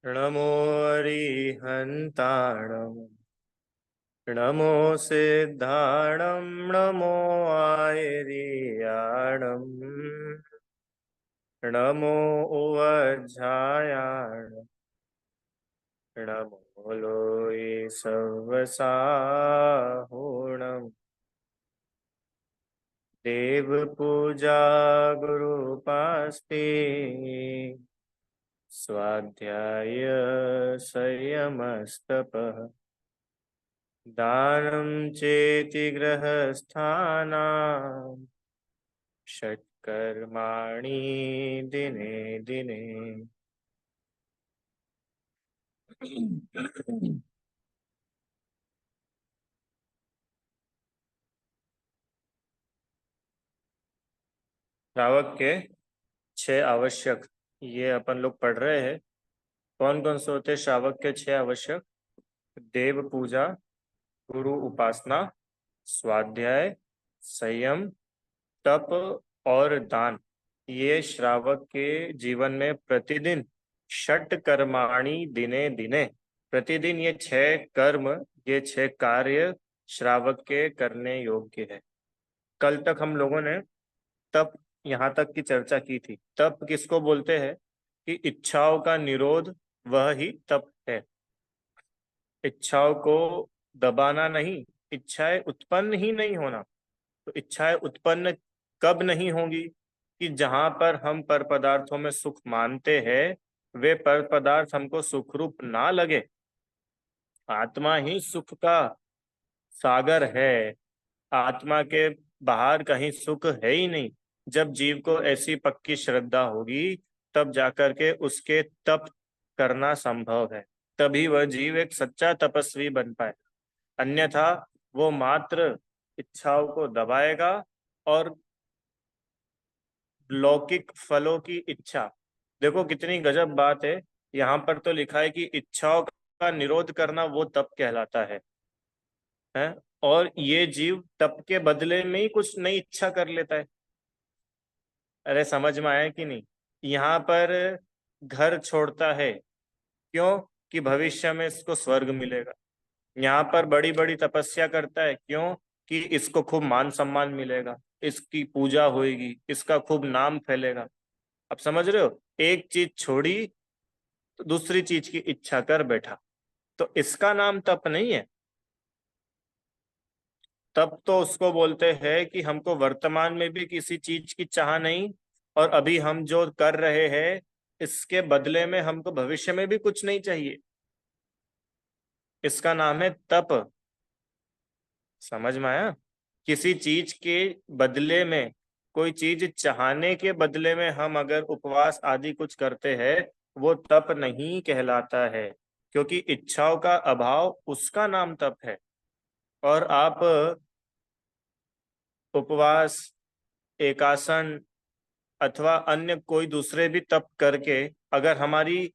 नमो अरिहन्ताणं नमो सिद्धाणं नमो आयर्याणं नमो उवज्झायाणं नमो लोये सव्वसाहुणं देवपूजा गुरुपास्ते स्वाध्याय संयमस्तपः दानं चेति गृहस्थानां षट्कर्माणि दिने दिने। श्रावक के 6 आवश्यक, ये अपन लोग पढ़ रहे हैं। कौन कौन से होते श्रावक के 6 आवश्यक? देव पूजा, गुरु उपासना, स्वाध्याय, संयम, तप और दान। ये श्रावक के जीवन में प्रतिदिन षट कर्माणि दिने दिने, प्रतिदिन ये 6 कर्म, ये 6 कार्य श्रावक के करने योग्य है। कल तक हम लोगों ने तप यहाँ तक की चर्चा की थी। तप किसको बोलते हैं? कि इच्छाओं का निरोध, वह ही तप है। इच्छाओं को दबाना नहीं, इच्छाएं उत्पन्न ही नहीं होना। तो इच्छाएं उत्पन्न कब नहीं होंगी? कि जहां पर हम पर पदार्थों में सुख मानते हैं, वे पर पदार्थ हमको सुखरूप ना लगे। आत्मा ही सुख का सागर है, आत्मा के बाहर कहीं सुख है ही नहीं। जब जीव को ऐसी पक्की श्रद्धा होगी, तब जाकर के उसके तप करना संभव है। तभी वह जीव एक सच्चा तपस्वी बन पाए। अन्यथा वो मात्र इच्छाओं को दबाएगा और लौकिक फलों की इच्छा। देखो कितनी गजब बात है। यहाँ पर तो लिखा है कि इच्छाओं का निरोध करना वो तप कहलाता है। और ये जीव तप के बदले में ही कुछ नई इच्छा कर लेता है। अरे समझ में आया कि नहीं? यहाँ पर घर छोड़ता है, क्यों? कि भविष्य में इसको स्वर्ग मिलेगा। यहाँ पर बड़ी बड़ी तपस्या करता है, क्यों? कि इसको खूब मान सम्मान मिलेगा, इसकी पूजा होगी, इसका खूब नाम फैलेगा। अब समझ रहे हो? एक चीज छोड़ी तो दूसरी चीज की इच्छा कर बैठा। तो इसका नाम तप नहीं है। तप तो उसको बोलते हैं कि हमको वर्तमान में भी किसी चीज की चाह नहीं, और अभी हम जो कर रहे हैं इसके बदले में हमको भविष्य में भी कुछ नहीं चाहिए। इसका नाम है तप। समझ में आया? किसी चीज के बदले में, कोई चीज चाहने के बदले में हम अगर उपवास आदि कुछ करते हैं, वो तप नहीं कहलाता है। क्योंकि इच्छाओं का अभाव, उसका नाम तप है। और आप उपवास, एकासन अथवा अन्य कोई दूसरे भी तप करके, अगर हमारी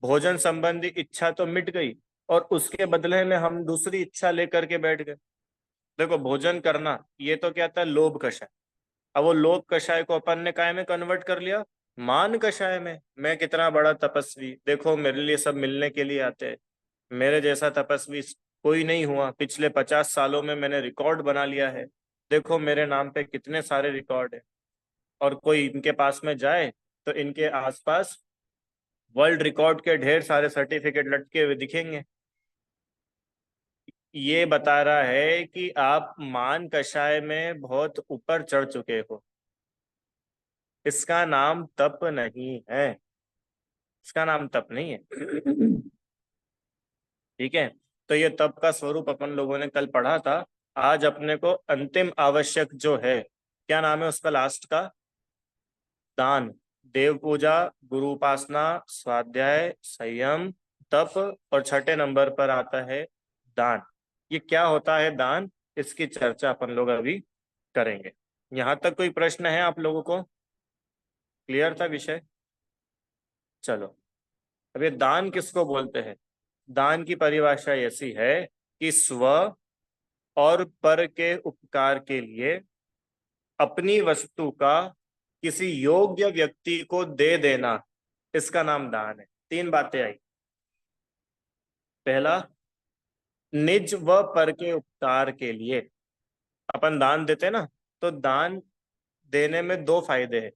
भोजन संबंधी इच्छा तो मिट गई और उसके बदले में हम दूसरी इच्छा लेकर के बैठ गए। देखो भोजन करना ये तो क्या था? लोभ कषाय। अब वो लोभ कषाय को अपन ने काय में कन्वर्ट कर लिया? मान कषाय में। मैं कितना बड़ा तपस्वी, देखो मेरे लिए सब मिलने के लिए आते हैं। मेरे जैसा तपस्वी कोई नहीं हुआ। पिछले 50 सालों में मैंने रिकॉर्ड बना लिया है। देखो मेरे नाम पे कितने सारे रिकॉर्ड है। और कोई इनके पास में जाए तो इनके आसपास वर्ल्ड रिकॉर्ड के ढेर सारे सर्टिफिकेट लटके हुए दिखेंगे। ये बता रहा है कि आप मान कषाय में बहुत ऊपर चढ़ चुके हो। इसका नाम तप नहीं है। इसका नाम तप नहीं है। ठीक है। तो ये तप का स्वरूप अपन लोगों ने कल पढ़ा था। आज अपने को अंतिम आवश्यक जो है, क्या नाम है उसका लास्ट का? दान। देव पूजा, गुरु उपासना, स्वाध्याय, संयम, तप, और छठे नंबर पर आता है दान। ये क्या होता है दान? इसकी चर्चा अपन लोग अभी करेंगे। यहां तक कोई प्रश्न है आप लोगों को? क्लियर था विषय? चलो। अब ये दान किसको बोलते हैं? दान की परिभाषा ऐसी है कि स्व और पर के उपकार के लिए अपनी वस्तु का किसी योग्य व्यक्ति को दे देना, इसका नाम दान है। 3 बातें आई। पहला, निज व पर के उपकार के लिए। अपन दान देते हैं ना, तो दान देने में दो फायदे हैं।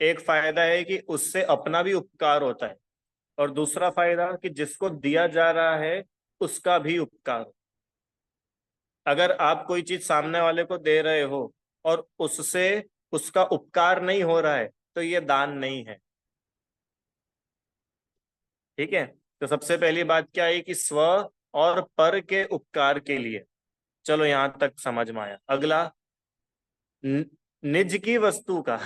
एक फायदा है कि उससे अपना भी उपकार होता है, और दूसरा फायदा कि जिसको दिया जा रहा है उसका भी उपकार। अगर आप कोई चीज सामने वाले को दे रहे हो और उससे उसका उपकार नहीं हो रहा है, तो ये दान नहीं है। ठीक है। तो सबसे पहली बात क्या है कि स्व और पर के उपकार के लिए। चलो यहां तक समझ में आया। अगला, न- निज की वस्तु का,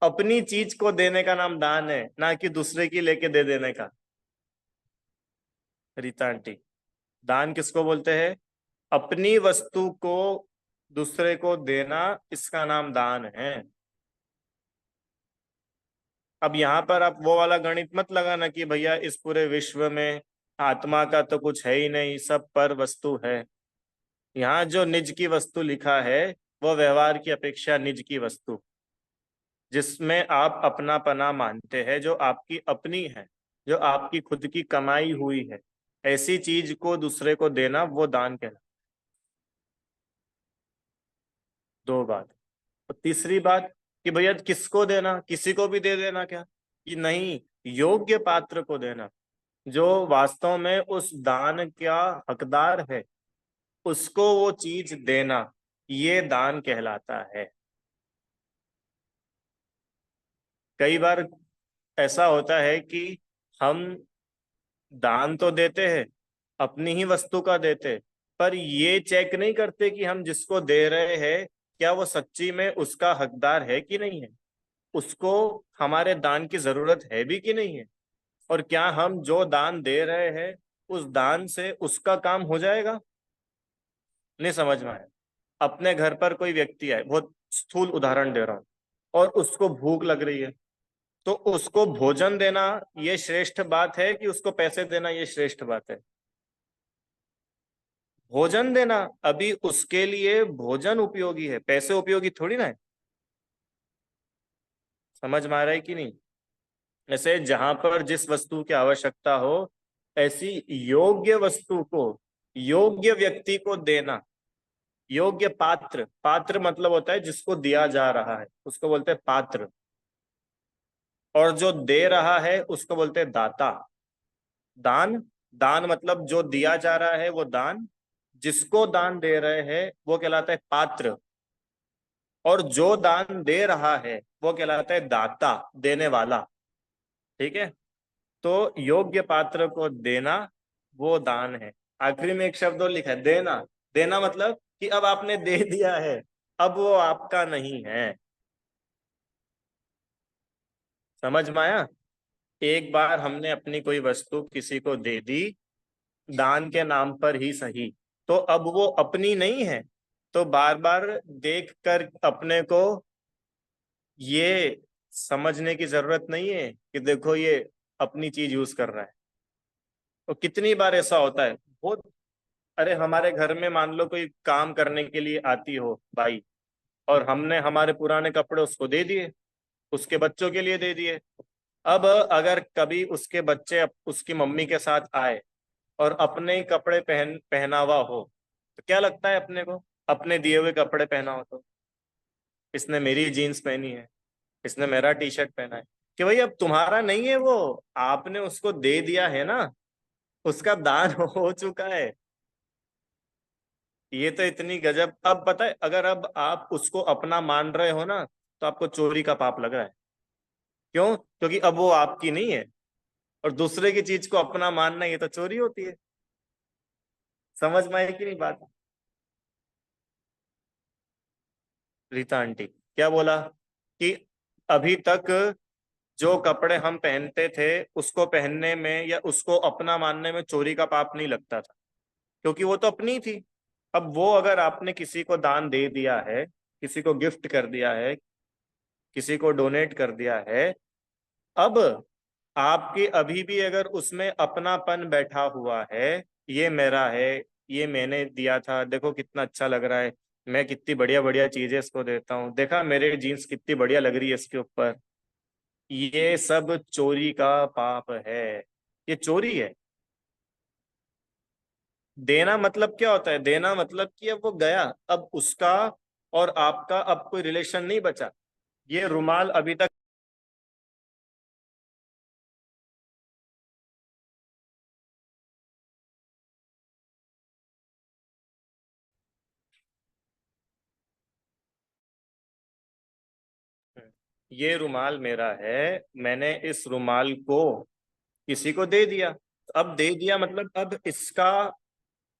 अपनी चीज को देने का नाम दान है, ना कि दूसरे की लेके दे देने का। रीता आंटी, दान किसको बोलते हैं? अपनी वस्तु को दूसरे को देना, इसका नाम दान है। अब यहाँ पर आप वो वाला गणित मत लगाना कि भैया इस पूरे विश्व में आत्मा का तो कुछ है ही नहीं, सब पर वस्तु है। यहाँ जो निज की वस्तु लिखा है, वो व्यवहार की अपेक्षा निज की वस्तु, जिसमें आप अपनापना मानते हैं, जो आपकी अपनी है, जो आपकी खुद की कमाई हुई है, ऐसी चीज को दूसरे को देना वो दान कहलाता है। दो बात। और तीसरी बात कि भैया किसको देना, किसी को भी दे देना क्या? कि नहीं, योग्य पात्र को देना, जो वास्तव में उस दान का हकदार है, उसको वो चीज देना, ये दान कहलाता है। कई बार ऐसा होता है कि हम दान तो देते हैं, अपनी ही वस्तु का देते, पर ये चेक नहीं करते कि हम जिसको दे रहे हैं क्या वो सच्ची में उसका हकदार है कि नहीं है, उसको हमारे दान की जरूरत है भी कि नहीं है, और क्या हम जो दान दे रहे हैं उस दान से उसका काम हो जाएगा। नहीं समझ में आया? अपने घर पर कोई व्यक्ति आए, बहुत स्थूल उदाहरण दे रहा हूं, और उसको भूख लग रही है, तो उसको भोजन देना ये श्रेष्ठ बात है कि उसको पैसे देना ये श्रेष्ठ बात है? भोजन देना, अभी उसके लिए भोजन उपयोगी है, पैसे उपयोगी थोड़ी ना है। समझ में आ रहा है कि नहीं? ऐसे जहां पर जिस वस्तु की आवश्यकता हो, ऐसी योग्य वस्तु को योग्य व्यक्ति को देना। योग्य पात्र, पात्र मतलब होता है जिसको दिया जा रहा है, उसको बोलते हैं पात्र। और जो दे रहा है उसको बोलते हैं दाता। दान, दान मतलब जो दिया जा रहा है वो दान, जिसको दान दे रहे हैं वो कहलाता है पात्र, और जो दान दे रहा है वो कहलाता है दाता, देने वाला। ठीक है। तो योग्य पात्र को देना वो दान है। आखिरी में एक शब्द और लिखा है, देना। देना मतलब कि अब आपने दे दिया है, अब वो आपका नहीं है। समझ में आया? एक बार हमने अपनी कोई वस्तु किसी को दे दी, दान के नाम पर ही सही, तो अब वो अपनी नहीं है। तो बार बार देख कर अपने को ये समझने की जरूरत नहीं है कि देखो ये अपनी चीज यूज कर रहा है। तो कितनी बार ऐसा होता है, बहुत। अरे हमारे घर में मान लो कोई काम करने के लिए आती हो भाई, और हमने हमारे पुराने कपड़े उसको दे दिए, उसके बच्चों के लिए दे दिए। अब अगर कभी उसके बच्चे उसकी मम्मी के साथ आए और अपने ही कपड़े पहनावा हो, तो क्या लगता है अपने को? अपने दिए हुए कपड़े पहना हो तो इसने मेरी जीन्स पहनी है, इसने मेरा टी शर्ट पहना है, कि भाई अब तुम्हारा नहीं है वो, आपने उसको दे दिया है ना, उसका दान हो चुका है। ये तो इतनी गजब। अब पता है, अगर अब आप उसको अपना मान रहे हो ना, तो आपको चोरी का पाप लग रहा है। क्यों? क्योंकि अब वो आपकी नहीं है, और दूसरे की चीज को अपना मानना ये तो चोरी होती है। समझ में आई कि नहीं बात? रीता आंटी, क्या बोला? कि अभी तक जो कपड़े हम पहनते थे उसको पहनने में या उसको अपना मानने में चोरी का पाप नहीं लगता था, क्योंकि वो तो अपनी थी। अब वो अगर आपने किसी को दान दे दिया है, किसी को गिफ्ट कर दिया है, किसी को डोनेट कर दिया है, अब आपके अभी भी अगर उसमें अपनापन बैठा हुआ है, ये मेरा है, ये मैंने दिया था, देखो कितना अच्छा लग रहा है, मैं कितनी बढ़िया बढ़िया चीजें इसको देता हूँ, देखा मेरे जीन्स कितनी बढ़िया लग रही है इसके ऊपर, ये सब चोरी का पाप है। ये चोरी है। देना मतलब क्या होता है? देना मतलब कि अब वो गया, अब उसका और आपका अब कोई रिलेशन नहीं बचा। ये रुमाल अभी तक ये रुमाल मेरा है, मैंने इस रुमाल को किसी को दे दिया। अब दे दिया मतलब अब इसका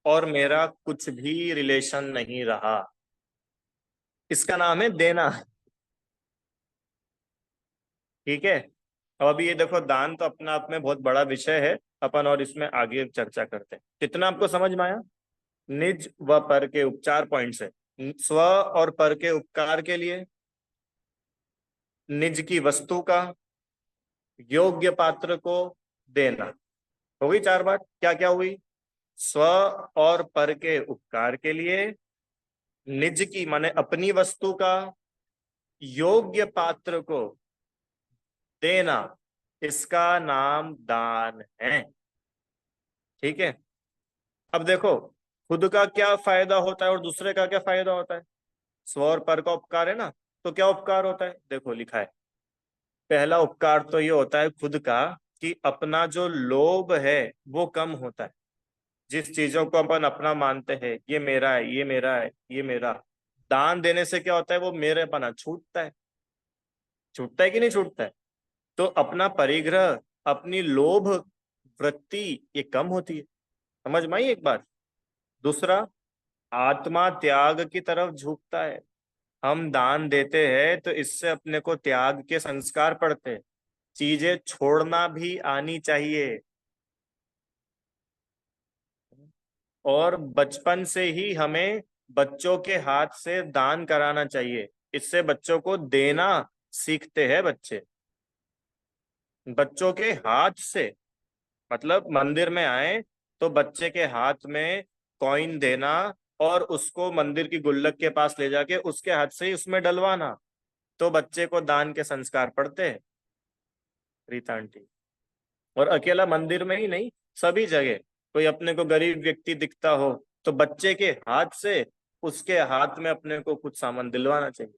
और मेरा कुछ भी रिलेशन नहीं रहा। इसका नाम है देना। ठीक है। अब अभी ये देखो, दान तो अपना आप में बहुत बड़ा विषय है, अपन और इसमें आगे चर्चा करते हैं। कितना आपको समझ में आया? निज व पर के उपचार पॉइंट्स है। स्व और पर के उपकार के लिए, निज की वस्तु का योग्य पात्र को देना। हो गई चार बात। क्या क्या हुई? स्व और पर के उपकार के लिए, निज की माने अपनी वस्तु का योग्य पात्र को देना, इसका नाम दान है। ठीक है। अब देखो, खुद का क्या फायदा होता है और दूसरे का क्या फायदा होता है। स्व और पर का उपकार है ना, तो क्या उपकार होता है? देखो लिखा है। पहला उपकार तो ये होता है खुद का, कि अपना जो लोभ है वो कम होता है। जिस चीजों को अपन अपना मानते हैं, ये मेरा है, ये मेरा है, ये मेरा, दान देने से क्या होता है? वो मेरेपना छूटता है। छूटता है कि नहीं छूटता है? तो अपना परिग्रह, अपनी लोभ वृत्ति, ये कम होती है। समझ में आई एक बात? दूसरा, आत्मा त्याग की तरफ झुकता है। हम दान देते हैं तो इससे अपने को त्याग के संस्कार पड़ते हैं। चीजें छोड़ना भी आनी चाहिए। और बचपन से ही हमें बच्चों के हाथ से दान कराना चाहिए। इससे बच्चों को देना सीखते हैं बच्चे। बच्चों के हाथ से मतलब मंदिर में आए तो बच्चे के हाथ में कॉइन देना, और उसको मंदिर की गुल्लक के पास ले जाके उसके हाथ से ही उसमें डलवाना, तो बच्चे को दान के संस्कार पड़ते हैं। रीता आंटी। और अकेला मंदिर में ही नहीं, सभी जगह कोई अपने को गरीब व्यक्ति दिखता हो तो बच्चे के हाथ से उसके हाथ में अपने को कुछ सामान दिलवाना चाहिए।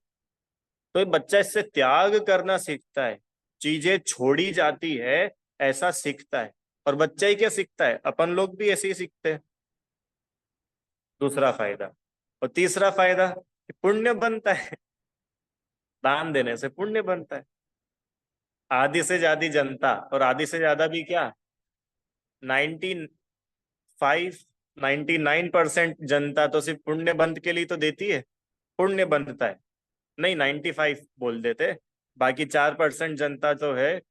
तो ये बच्चा इससे त्याग करना सीखता है। चीजें छोड़ी जाती है, ऐसा सीखता है। और बच्चा ही क्या सीखता है, अपन लोग भी ऐसे ही सीखते हैं। दूसरा फायदा। और तीसरा फायदा कि पुण्य बनता है। दान देने से पुण्य बनता है। आधी से ज्यादा जनता, और आधी से ज्यादा भी क्या, 95 99% जनता तो सिर्फ पुण्य बंद के लिए तो देती है। पुण्य बंधता है। नहीं, 95 बोल देते। बाकी 4% जनता जो है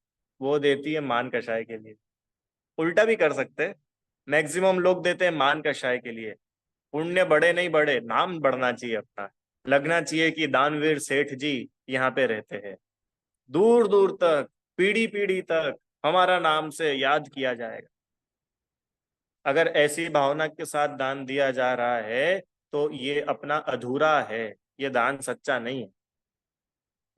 वो देती है मान कषाय के लिए। उल्टा भी कर सकते हैं। मैक्सिमम लोग देते हैं मान कषाय के लिए। पुण्य बढ़े नहीं बढ़े, नाम बढ़ना चाहिए अपना। लगना चाहिए कि दानवीर सेठ जी यहाँ पे रहते हैं। दूर दूर तक, पीढ़ी पीढ़ी तक हमारा नाम से याद किया जाएगा। अगर ऐसी भावना के साथ दान दिया जा रहा है तो ये अपना अधूरा है। ये दान सच्चा नहीं है।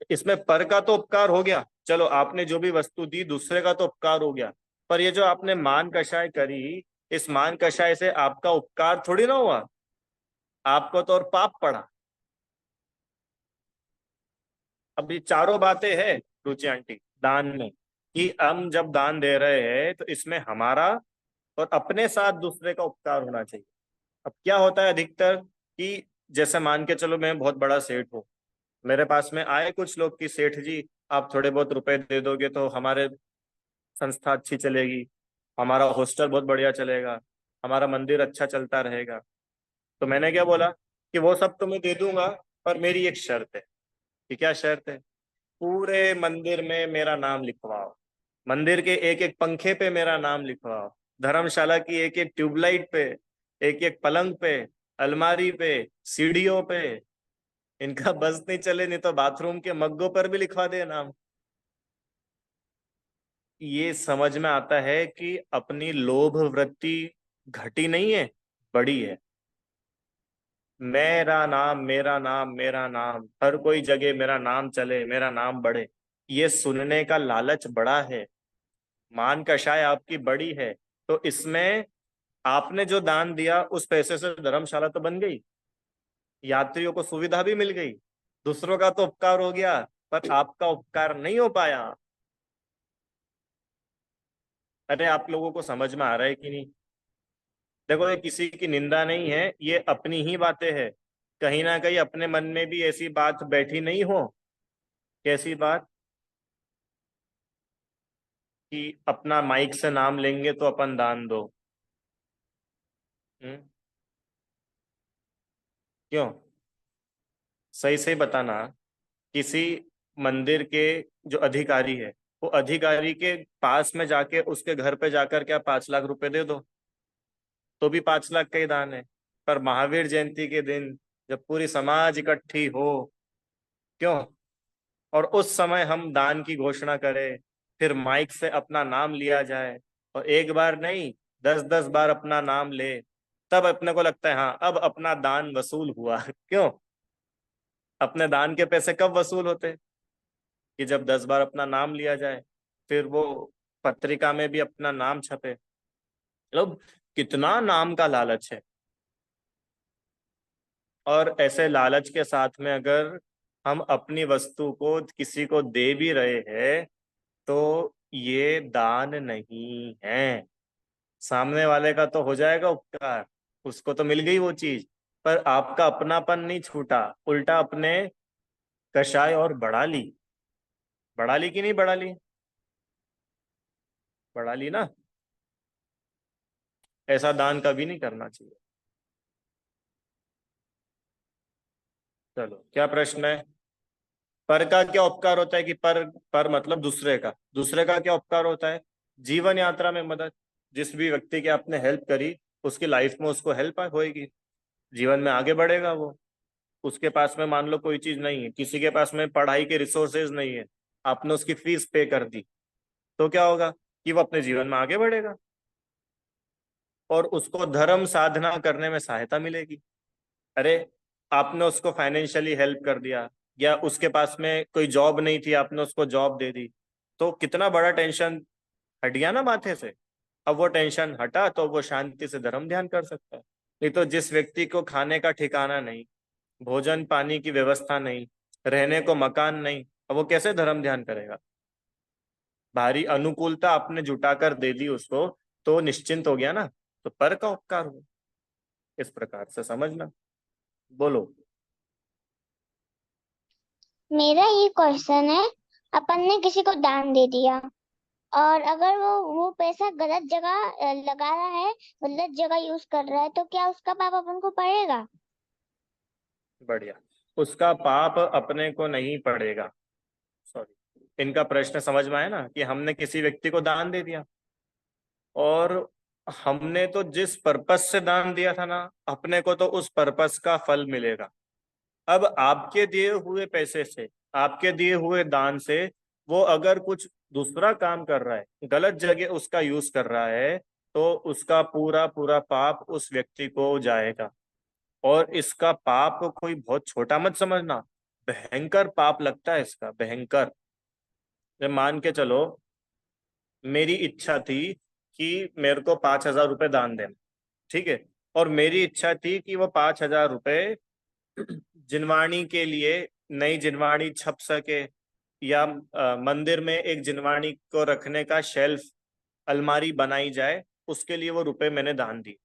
इसमें पर का तो उपकार हो गया, चलो आपने जो भी वस्तु दी दूसरे का तो उपकार हो गया। पर ये जो आपने मान कषाय करी, इस मान कषाय से आपका उपकार थोड़ी ना हुआ, आपको तो और पाप पड़ा। अब ये चारों बातें हैं रुचि आंटी दान में, कि हम जब दान दे रहे हैं तो इसमें हमारा और अपने साथ दूसरे का उपकार होना चाहिए। अब क्या होता है अधिकतर कि जैसे मान के चलो मैं बहुत बड़ा सेठ हूँ, मेरे पास में आए कुछ लोग कि सेठ जी आप थोड़े बहुत रुपए दे दोगे तो हमारे संस्था अच्छी चलेगी, हमारा हॉस्टल बहुत बढ़िया चलेगा, हमारा मंदिर अच्छा चलता रहेगा। तो मैंने क्या बोला कि वो सब तो मैं दे दूंगा, पर मेरी एक शर्त है। कि क्या शर्त है? पूरे मंदिर में मेरा नाम लिखवाओ। मंदिर के एक एक पंखे पे मेरा नाम लिखवाओ। धर्मशाला की एक एक ट्यूबलाइट पे, एक एक पलंग पे, अलमारी पे, सीढ़ियों पे। इनका बस नहीं चले नहीं तो बाथरूम के मग्गों पर भी लिखवा दे नाम। ये समझ में आता है कि अपनी लोभ वृत्ति घटी नहीं है, बड़ी है। मेरा नाम, मेरा नाम, मेरा नाम, हर कोई जगह मेरा नाम चले, मेरा नाम बढ़े, ये सुनने का लालच बड़ा है। मान कषाय आपकी बड़ी है। तो इसमें आपने जो दान दिया उस पैसे से धर्मशाला तो बन गई, यात्रियों को सुविधा भी मिल गई, दूसरों का तो उपकार हो गया, पर आपका उपकार नहीं हो पाया। अरे आप लोगों को समझ में आ रहा है कि नहीं? देखो ये किसी की निंदा नहीं है, ये अपनी ही बातें है। कहीं ना कहीं अपने मन में भी ऐसी बात बैठी नहीं हो? कैसी बात? कि अपना माइक से नाम लेंगे तो अपन दान दो। हम्म? क्यों? सही सही बताना। किसी मंदिर के जो अधिकारी है, वो अधिकारी के पास में जाके उसके घर पे जाकर क्या 5 लाख रुपए दे दो, तो भी 5 लाख का ही दान है। पर महावीर जयंती के दिन जब पूरी समाज इकट्ठी हो, क्यों, और उस समय हम दान की घोषणा करें, फिर माइक से अपना नाम लिया जाए, और एक बार नहीं 10-10 बार अपना नाम ले, तब अपने को लगता है हाँ अब अपना दान वसूल हुआ। क्यों? अपने दान के पैसे कब वसूल होते? कि जब 10 बार अपना नाम लिया जाए, फिर वो पत्रिका में भी अपना नाम छपे। मतलब कितना नाम का लालच है। और ऐसे लालच के साथ में अगर हम अपनी वस्तु को किसी को दे भी रहे हैं, तो ये दान नहीं है। सामने वाले का तो हो जाएगा उपकार, उसको तो मिल गई वो चीज, पर आपका अपनापन नहीं छूटा, उल्टा अपने कषाय और बढ़ा ली। बढ़ा ली कि नहीं बढ़ा ली? बढ़ा ली ना? ऐसा दान कभी नहीं करना चाहिए। चलो क्या प्रश्न है? पर का क्या उपकार होता है? कि पर मतलब दूसरे का क्या उपकार होता है? जीवन यात्रा में मदद। जिस भी व्यक्ति की आपने हेल्प करी, उसकी लाइफ में उसको हेल्प होएगी, जीवन में आगे बढ़ेगा वो। उसके पास में मान लो कोई चीज नहीं है, किसी के पास में पढ़ाई के रिसोर्सेज नहीं है, आपने उसकी फीस पे कर दी, तो क्या होगा? कि वो अपने जीवन में आगे बढ़ेगा, और उसको धर्म साधना करने में सहायता मिलेगी। अरे आपने उसको फाइनेंशियली हेल्प कर दिया, या उसके पास में कोई जॉब नहीं थी, आपने उसको जॉब दे दी, तो कितना बड़ा टेंशन हट गया ना माथे से। अब वो टेंशन हटा तो वो शांति से धर्म ध्यान कर सकता है। नहीं तो जिस व्यक्ति को खाने का ठिकाना नहीं, भोजन पानी की व्यवस्था नहीं, रहने को मकान नहीं, अब वो कैसे धर्म ध्यान करेगा? भारी अनुकूलता आपने जुटाकर दे दी उसको, तो निश्चिंत हो गया ना। तो पर का उपकार हो, इस प्रकार से समझना। बोलो। मेरा ये क्वेश्चन है, अपन ने किसी को दान दे दिया, और अगर वो पैसा गलत जगह लगा रहा है, गलत जगह यूज कर रहा है, तो क्या उसका पाप अपन को पड़ेगा? बढ़िया। उसका पाप अपने को नहीं पड़ेगा। सॉरी, इनका प्रश्न समझ में आया ना? कि हमने किसी व्यक्ति को दान दे दिया, और हमने तो जिस पर्पस से दान दिया था ना, अपने को तो उस पर्पस का फल मिलेगा। अब आपके दिए हुए पैसे से, आपके दिए हुए दान से, वो अगर कुछ दूसरा काम कर रहा है, गलत जगह उसका यूज कर रहा है, तो उसका पूरा पूरा पाप उस व्यक्ति को जाएगा। और इसका पाप कोई बहुत छोटा मत समझना, भयंकर पाप लगता है इसका, भयंकर। जब मान के चलो, मेरी इच्छा थी कि मेरे को 5,000 रुपये दान देना, ठीक है, और मेरी इच्छा थी कि वो 5,000 रुपये जिनवाणी के लिए, नई जिनवाणी छप सके, या मंदिर में एक जिनवाणी को रखने का शेल्फ, अलमारी बनाई जाए, उसके लिए वो रुपए मैंने दान दिए,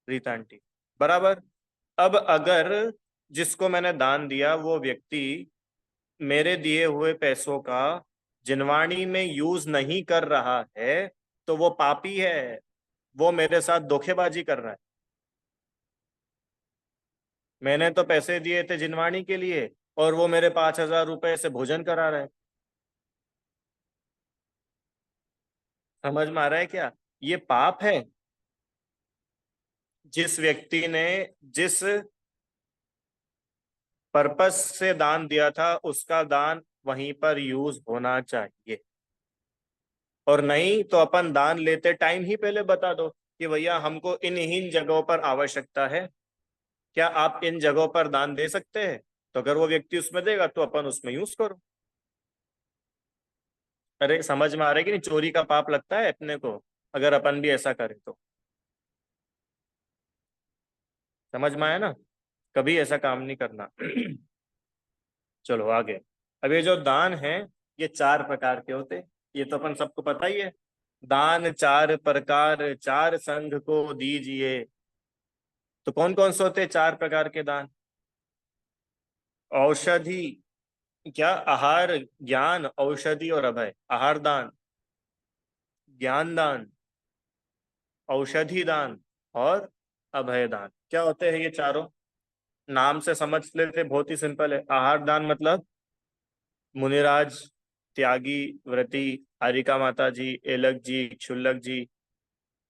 रीता आंटी, बराबर। अब अगर जिसको मैंने दान दिया वो व्यक्ति मेरे दिए हुए पैसों का जिनवाणी में यूज नहीं कर रहा है, तो वो पापी है, वो मेरे साथ धोखेबाजी कर रहा है। मैंने तो पैसे दिए थे जिनवाणी के लिए, और वो मेरे 5,000 रुपए से भोजन करा रहा है। समझ में आ रहा है क्या? ये पाप है। जिस व्यक्ति ने जिस पर्पस से दान दिया था, उसका दान वहीं पर यूज होना चाहिए। और नहीं तो अपन दान लेते टाइम ही पहले बता दो कि भैया हमको इन जगहों पर आवश्यकता है, क्या आप इन जगहों पर दान दे सकते हैं? तो अगर वो व्यक्ति उसमें देगा तो अपन उसमें यूज करो। अरे समझ में आ रहा है कि नहीं? चोरी का पाप लगता है अपने को, अगर अपन भी ऐसा करें तो। समझ में आया ना, कभी ऐसा काम नहीं करना। चलो आगे। अब ये जो दान है, ये 4 प्रकार के होते हैं, ये तो अपन सबको पता ही है। दान 4 प्रकार, 4 संघ को दीजिए। तो कौन कौन से होते हैं 4 प्रकार के दान? औषधि, क्या आहार, ज्ञान, औषधि और अभय। आहार दान, ज्ञान दान, औषधि दान और अभय दान। क्या होते हैं ये चारों? नाम से समझ लेते, बहुत ही सिंपल है। आहार दान मतलब मुनिराज, त्यागी, व्रती, हरिका माता जी, एलक जी, क्षुल्लक जी,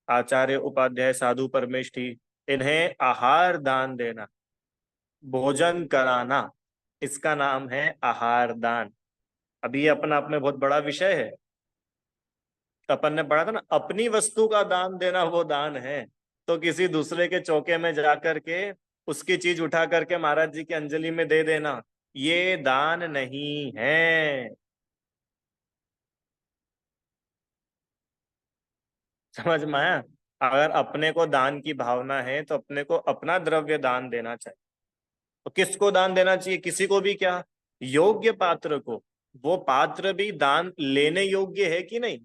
आचार्य, उपाध्याय, साधु, परमेष्ठी, इन्हें आहार दान देना, भोजन कराना, इसका नाम है आहार दान। अभी ये अपना आप में बहुत बड़ा विषय है। अपन ने पढ़ा था ना, अपनी वस्तु का दान देना वो दान है, तो किसी दूसरे के चौके में जा करके उसकी चीज उठा करके महाराज जी की अंजलि में दे देना, ये दान नहीं है। समझ में आया? अगर अपने को दान की भावना है तो अपने को अपना द्रव्य दान देना चाहिए। तो किसको दान देना चाहिए? किसी को भी क्या? योग्य पात्र को। वो पात्र भी दान लेने योग्य है कि नहीं?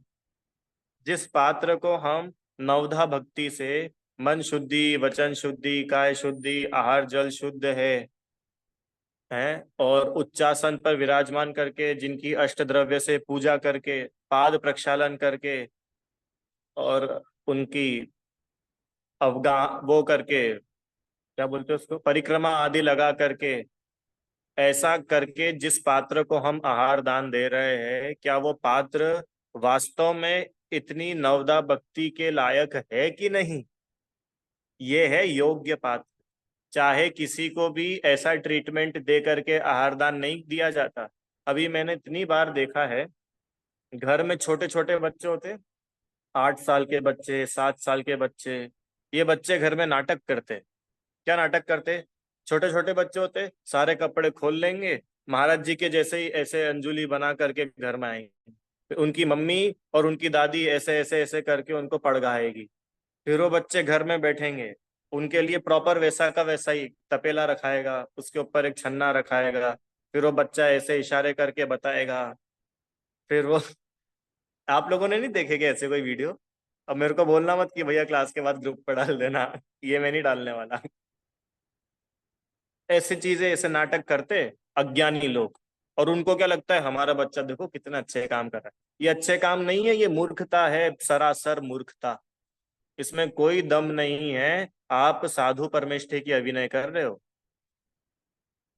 जिस पात्र को हम नवधा भक्ति से मन शुद्धि, वचन शुद्धि, काय शुद्धि, आहार जल शुद्ध है और उच्चासन पर विराजमान करके, जिनकी अष्ट द्रव्य से पूजा करके, पाद प्रक्षालन करके और उनकी अवगा वो करके, क्या बोलते हैं उसको, परिक्रमा आदि लगा करके, ऐसा करके जिस पात्र को हम आहार दान दे रहे हैं, क्या वो पात्र वास्तव में इतनी नवदा भक्ति के लायक है कि नहीं? ये है योग्य पात्र। चाहे किसी को भी ऐसा ट्रीटमेंट दे करके आहार दान नहीं दिया जाता। अभी मैंने इतनी बार देखा है, घर में छोटे छोटे बच्चे होते, 8 साल के बच्चे, 7 साल के बच्चे, ये बच्चे घर में नाटक करते। क्या नाटक करते? छोटे छोटे बच्चे होते, सारे कपड़े खोल लेंगे, महाराज जी के जैसे ही ऐसे अंजुली बना करके घर में आएंगे। फिर उनकी मम्मी और उनकी दादी ऐसे ऐसे ऐसे करके उनको पड़गाएगी। फिर वो बच्चे घर में बैठेंगे, उनके लिए प्रॉपर वैसा का वैसा ही तपेला रखाएगा, उसके ऊपर एक छन्ना रखाएगा। फिर वो बच्चा ऐसे इशारे करके बताएगा। फिर वो आप लोगों ने नहीं देखे क्या ऐसे कोई वीडियो? अब मेरे को बोलना मत कि भैया क्लास के बाद ग्रुप पर डाल देना, ये मैं नहीं डालने वाला। ऐसी चीजें, ऐसे नाटक करते अज्ञानी लोग, और उनको क्या लगता है हमारा बच्चा देखो कितना अच्छे काम कर रहा है। ये अच्छे काम नहीं है, ये मूर्खता है, सरासर मूर्खता। इसमें कोई दम नहीं है। आप साधु परमेष्ठी की अभिनय कर रहे हो।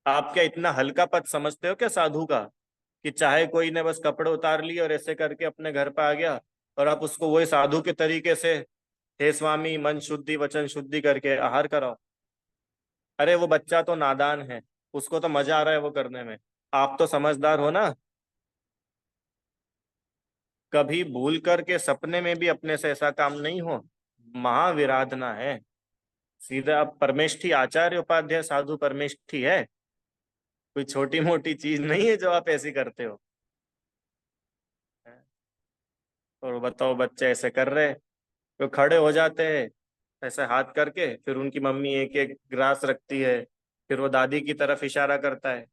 आप क्या इतना हल्का पद समझते हो क्या साधु का, कि चाहे कोई ने बस कपड़े उतार लिए और ऐसे करके अपने घर पे आ गया, और आप उसको वही साधु के तरीके से, हे स्वामी मन शुद्धि वचन शुद्धि करके आहार कराओ। अरे वो बच्चा तो नादान है, उसको तो मजा आ रहा है वो करने में। आप तो समझदार हो ना। कभी भूल करके सपने में भी अपने से ऐसा काम नहीं हो, महाविराधना है। सीधा आप परमेष्ठी, आचार्य उपाध्याय साधु परमेष्ठी है, कोई छोटी मोटी चीज नहीं है जो आप ऐसी करते हो। और बताओ बच्चे ऐसे कर रहे, तो खड़े हो जाते हैं ऐसे हाथ करके, फिर उनकी मम्मी एक एक ग्रास रखती है, फिर वो दादी की तरफ इशारा करता है,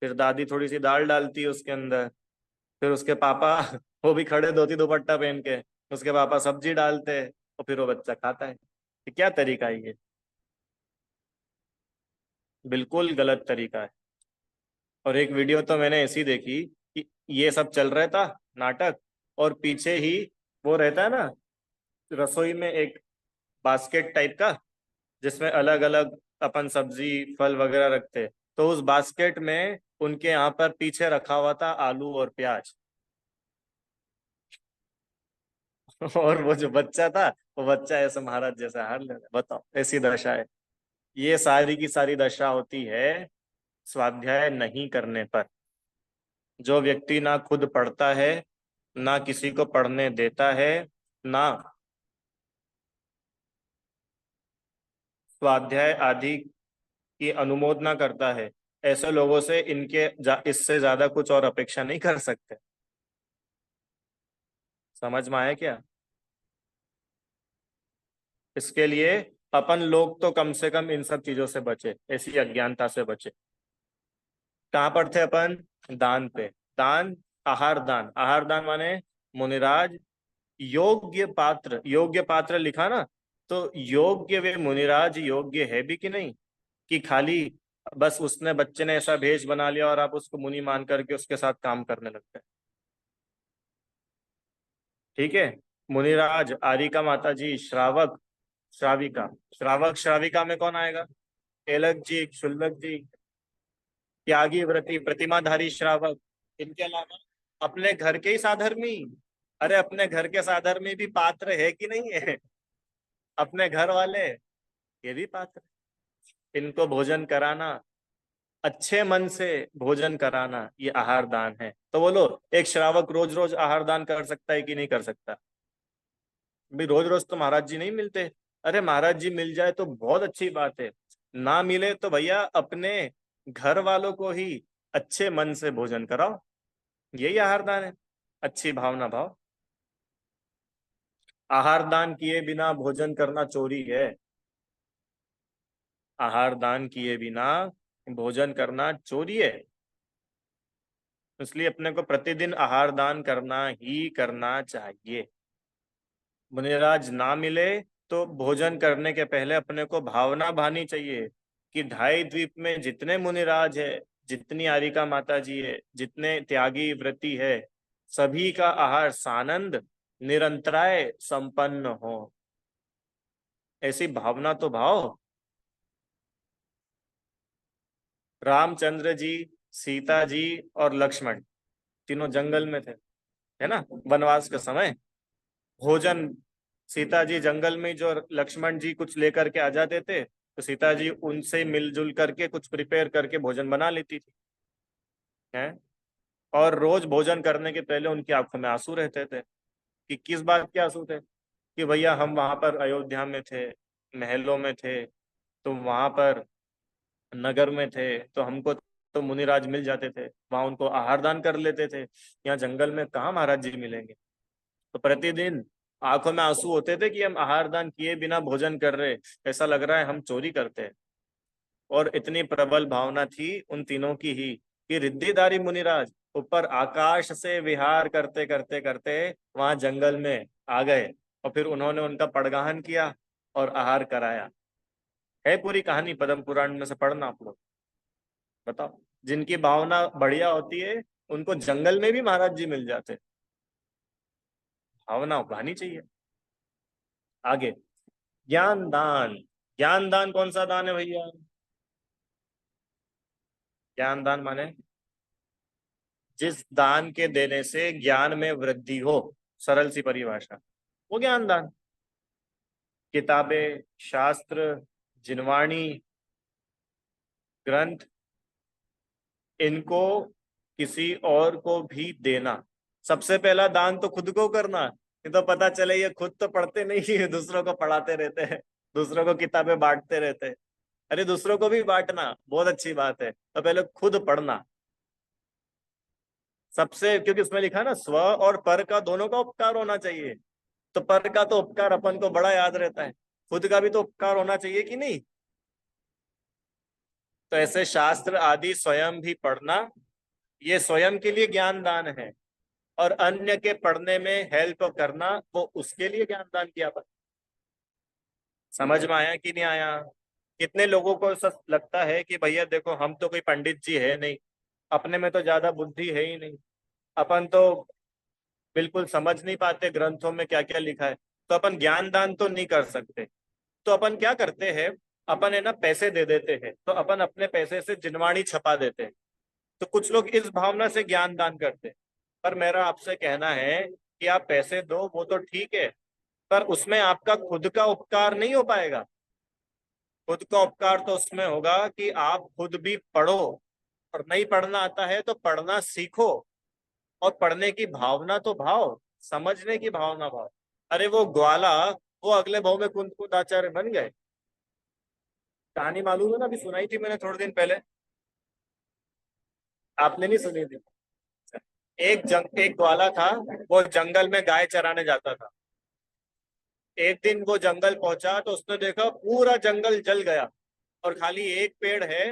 फिर दादी थोड़ी सी दाल डालती है उसके अंदर, फिर उसके पापा वो भी खड़े धोती दुपट्टा पहन के, उसके पापा सब्जी डालते हैं और फिर वो बच्चा खाता है। ये क्या तरीका है ये? बिल्कुल गलत तरीका है। और एक वीडियो तो मैंने ऐसी देखी कि ये सब चल रहा था नाटक, और पीछे ही वो रहता है ना, रसोई में एक बास्केट टाइप का, जिसमें अलग अलग अपन सब्जी फल वगैरह रखते, तो उस बास्केट में उनके यहाँ पर पीछे रखा हुआ था आलू और प्याज। और वो जो बच्चा था, वो बच्चा ऐसे महाराज जैसे हार ले रहा है। बताओ, ऐसी दशा है। ये सारी की सारी दशा होती है स्वाध्याय नहीं करने पर। जो व्यक्ति ना खुद पढ़ता है, ना किसी को पढ़ने देता है, ना स्वाध्याय आदि की अनुमोदना करता है, ऐसे लोगों से इससे ज्यादा कुछ और अपेक्षा नहीं कर सकते। समझ में आया क्या? इसके लिए अपन लोग तो कम से कम इन सब चीजों से बचे, ऐसी अज्ञानता से बचे। कहाँ पर थे अपन? दान पे। दान, आहार दान। आहार दान माने मुनिराज योग्य पात्र, योग्य पात्र लिखा ना, तो योग्य वे मुनिराज योग्य है भी कि नहीं, कि खाली बस उसने, बच्चे ने ऐसा भेष बना लिया और आप उसको मुनि मान करके उसके साथ काम करने लगते हैं। ठीक है। मुनिराज, आरिका माता जी, श्रावक, श्राविका। श्रावक श्राविका में कौन आएगा? एलक जी, शुल्लक जी, त्यागी, व्रती, प्रतिमाधारी श्रावक। इनके अलावा अपने घर के ही साधर्मी। अरे अपने घर के साधर्मी भी पात्र है कि नहीं है? अपने घर वाले, ये भी पात्र। इनको भोजन कराना, अच्छे मन से भोजन कराना, ये आहार दान है। तो बोलो, एक श्रावक रोज रोज आहार दान कर सकता है कि नहीं कर सकता? भाई रोज रोज तो महाराज जी नहीं मिलते। अरे महाराज जी मिल जाए तो बहुत अच्छी बात है, ना मिले तो भैया अपने घर वालों को ही अच्छे मन से भोजन कराओ, यही आहार दान है। अच्छी भावना भाव। आहार दान किए बिना भोजन करना चोरी है। आहार दान किए बिना भोजन करना चोरी है। इसलिए अपने को प्रतिदिन आहार दान करना ही करना चाहिए। मुनिराज ना मिले तो भोजन करने के पहले अपने को भावना भानी चाहिए कि ढाई द्वीप में जितने मुनिराज है, जितनी आरिका माता जी है, जितने त्यागी व्रती है, सभी का आहार सानंद निरंतराय संपन्न हो, ऐसी भावना तो भाव। रामचंद्र जी, सीता जी और लक्ष्मण तीनों जंगल में थे, है ना, वनवास के समय। भोजन, सीता जी जंगल में जो लक्ष्मण जी कुछ लेकर के आ जाते थे, तो सीता जी उनसे मिलजुल करके कुछ प्रिपेयर करके भोजन बना लेती थी, है। और रोज भोजन करने के पहले उनकी आंखों में आंसू रहते थे। कि किस बात के आंसू थे? कि भैया हम वहां पर अयोध्या में थे, महलों में थे, तो वहां पर नगर में थे, तो हमको तो मुनिराज मिल जाते थे, वहां उनको आहार दान कर लेते थे। यहाँ जंगल में कहाँ महाराज जी मिलेंगे? तो प्रतिदिन आंखों में आंसू होते थे कि हम आहार दान किए बिना भोजन कर रहे, ऐसा लग रहा है हम चोरी करते हैं। और इतनी प्रबल भावना थी उन तीनों की ही कि रिद्धिधारी मुनिराज ऊपर आकाश से विहार करते करते करते वहां जंगल में आ गए, और फिर उन्होंने उनका पड़गाहन किया और आहार कराया। है पूरी कहानी, पद्म पुराण में से पढ़ना आप लोग। बताओ, जिनकी भावना बढ़िया होती है उनको जंगल में भी महाराज जी मिल जाते। भावना उभानी चाहिए। आगे, ज्ञान दान। ज्ञान दान कौन सा दान है भैया? ज्ञान दान माने जिस दान के देने से ज्ञान में वृद्धि हो, सरल सी परिभाषा, वो ज्ञान दान। किताबें, शास्त्र, जिनवाणी, ग्रंथ, इनको किसी और को भी देना। सबसे पहला दान तो खुद को करना। नहीं तो पता चले ये खुद तो पढ़ते नहीं है, दूसरों को पढ़ाते रहते हैं, दूसरों को किताबें बांटते रहते हैं। अरे दूसरों को भी बांटना बहुत अच्छी बात है, तो पहले खुद पढ़ना सबसे, क्योंकि उसमें लिखा है ना, स्व और पर का दोनों का उपकार होना चाहिए। तो पर का तो उपकार अपन को बड़ा याद रहता है, खुद का भी तो उपकार होना चाहिए कि नहीं? तो ऐसे शास्त्र आदि स्वयं भी पढ़ना, ये स्वयं के लिए ज्ञान दान है। और अन्य के पढ़ने में हेल्प करना, वो उसके लिए ज्ञान दान किया। समझ में आया कि नहीं आया? कितने लोगों को लगता है कि भैया देखो हम तो कोई पंडित जी है नहीं, अपने में तो ज्यादा बुद्धि है ही नहीं, अपन तो बिल्कुल समझ नहीं पाते ग्रंथों में क्या क्या लिखा है, तो अपन ज्ञान दान तो नहीं कर सकते। तो अपन क्या करते हैं, अपन है ना पैसे दे देते हैं, तो अपन अपने पैसे से जिनवाणी छपा देते हैं। तो कुछ लोग इस भावना से ज्ञान दान करते हैं। पर मेरा आपसे कहना है कि आप पैसे दो वो तो ठीक है, पर उसमें आपका खुद का उपकार नहीं हो पाएगा। खुद का उपकार तो उसमें होगा कि आप खुद भी पढ़ो, और नहीं पढ़ना आता है तो पढ़ना सीखो, और पढ़ने की भावना तो भाव, समझने की भावना भाव। अरे वो ग्वाला, वो अगले भाव में कुंद कुंद आचार्य बन गए। कहानी मालूम है ना, अभी सुनाई थी मैंने थोड़े दिन पहले, आपने नहीं सुनी थी? एक ग्वाला था, वो जंगल में गाय चराने जाता था। एक दिन वो जंगल पहुंचा तो उसने देखा पूरा जंगल जल गया और खाली एक पेड़ है,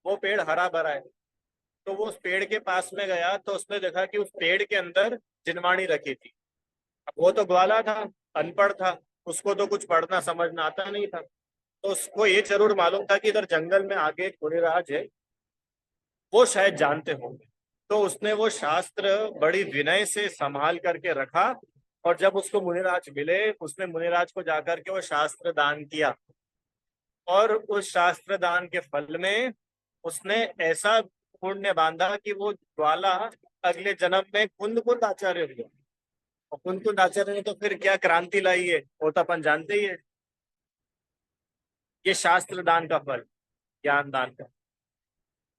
वो पेड़ हरा भरा है। तो वो उस पेड़ के पास में गया तो उसने देखा कि उस पेड़ के अंदर जिनवाणी रखी थी। अब वो तो ग्वाला था, अनपढ़ था, उसको तो कुछ पढ़ना समझना आता नहीं था। तो उसको ये जरूर मालूम था कि इधर जंगल में आगे एक मुनिराज है, वो शायद जानते होंगे। तो उसने वो शास्त्र बड़ी विनय से संभाल करके रखा, और जब उसको मुनिराज मिले उसने मुनिराज को जाकर के वो शास्त्र दान किया। और उस शास्त्र दान के फल में उसने ऐसा पुण्य बांधा कि वो ज्वाला अगले जन्म में कुंद कुंद आचार्य हुआ। और कुंद कुंद आचार्य ने तो फिर क्या क्रांति लाई है, वो तो अपन जानते ही है। ये शास्त्र दान का फल, ज्ञान दान का।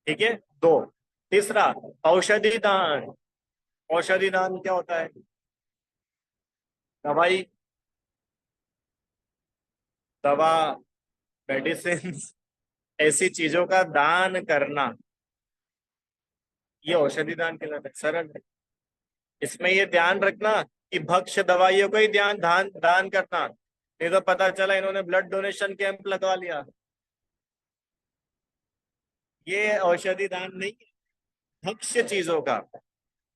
ठीक है, दो। तीसरा, औषधि दान। औषधि दान क्या होता है? दवाई, दवा, मेडिसिन, ऐसी चीजों का दान करना, ये औषधि दान कहलाता है। सरल है। इसमें ये ध्यान रखना कि भक्ष्य दवाइयों का ही ध्यान दान दान करना, नहीं तो पता चला इन्होंने ब्लड डोनेशन कैंप लगवा लिया। ये औषधि दान नहीं है। भक्ष्य चीजों का,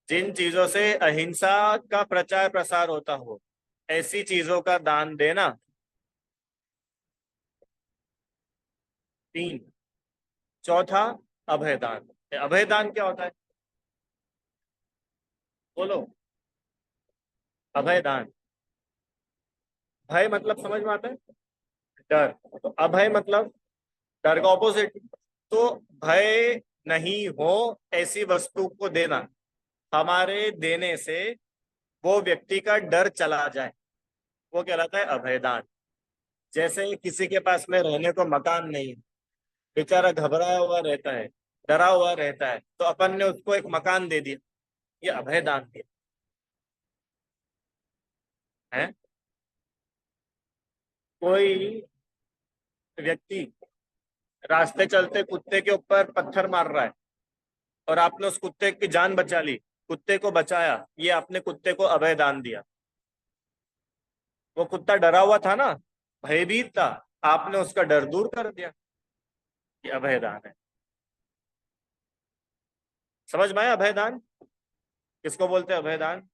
जिन चीजों से अहिंसा का प्रचार प्रसार होता हो, ऐसी चीजों का दान देना। तीन। चौथा, अभयदान। अभयदान क्या होता है? बोलो। अभयदान, भय मतलब समझ में आता है? डर। तो अभय मतलब डर का ऑपोजिट। तो भय नहीं हो ऐसी वस्तु को देना, हमारे देने से वो व्यक्ति का डर चला जाए, वो कहलाता है अभयदान। जैसे किसी के पास में रहने को मकान नहीं है, बेचारा घबराया हुआ रहता है, डरा हुआ रहता है, तो अपन ने उसको एक मकान दे दिया, ये अभयदान दिया है। कोई व्यक्ति रास्ते चलते कुत्ते के ऊपर पत्थर मार रहा है और आपने उस कुत्ते की जान बचा ली, कुत्ते को बचाया, ये आपने कुत्ते को अभयदान दिया। वो कुत्ता डरा हुआ था ना, भयभीत था, आपने उसका डर दूर कर दिया, ये अभयदान है। समझ में आया अभयदान किसको बोलते हैं? अभयदान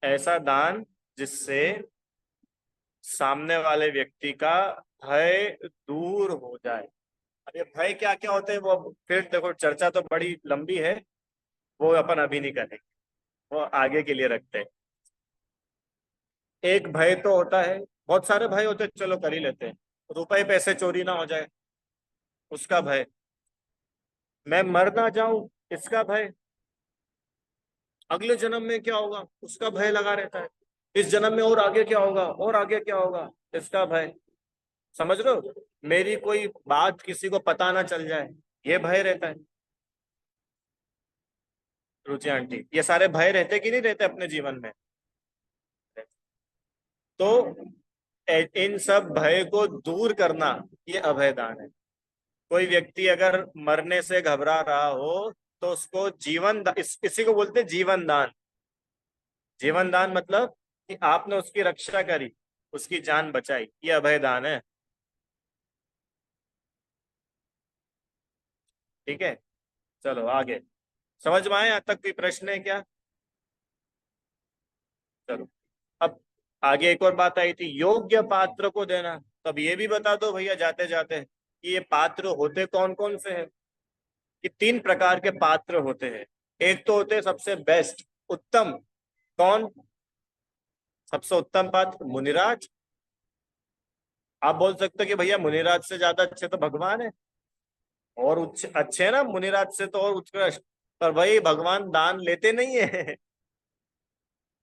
ऐसा दान जिससे सामने वाले व्यक्ति का भय दूर हो जाए। अब ये भय क्या क्या होते हैं वो फिर देखो, चर्चा तो बड़ी लंबी है, वो अपन अभी नहीं करेंगे, वो आगे के लिए रखते हैं। एक भय तो होता है, बहुत सारे भय होते हैं, चलो कर ही लेते हैं। रुपए पैसे चोरी ना हो जाए, उसका भय। मैं मर ना जाऊं, इसका भय। अगले जन्म में क्या होगा, उसका भय लगा रहता है। इस जन्म में और आगे क्या होगा, और आगे क्या होगा, इसका भय। समझ रहे हो? मेरी कोई बात किसी को पता ना चल जाए, ये भय रहता है। रुचि आंटी, ये सारे भय रहते कि नहीं रहते अपने जीवन में? तो इन सब भय को दूर करना, ये अभयदान है। कोई व्यक्ति अगर मरने से घबरा रहा हो तो उसको इसी को बोलते हैं जीवन दान। जीवन दान मतलब कि आपने उसकी रक्षा करी, उसकी जान बचाई, ये अभयदान है। ठीक है, चलो आगे। समझ में आए यहाँ तक? कोई प्रश्न है क्या? चलो, अब आगे एक और बात आई थी, योग्य पात्र को देना। तब ये भी बता दो भैया जाते जाते कि ये पात्र होते कौन कौन से हैं। कि तीन प्रकार के पात्र होते हैं। एक तो होते हैं सबसे बेस्ट, उत्तम। कौन? सबसे उत्तम पात्र मुनिराज। आप बोल सकते हो कि भैया मुनिराज से ज्यादा अच्छे तो भगवान है, और उच्च अच्छे हैं ना मुनिराज से तो, और उत्कृष्ट। पर भाई भगवान दान लेते नहीं है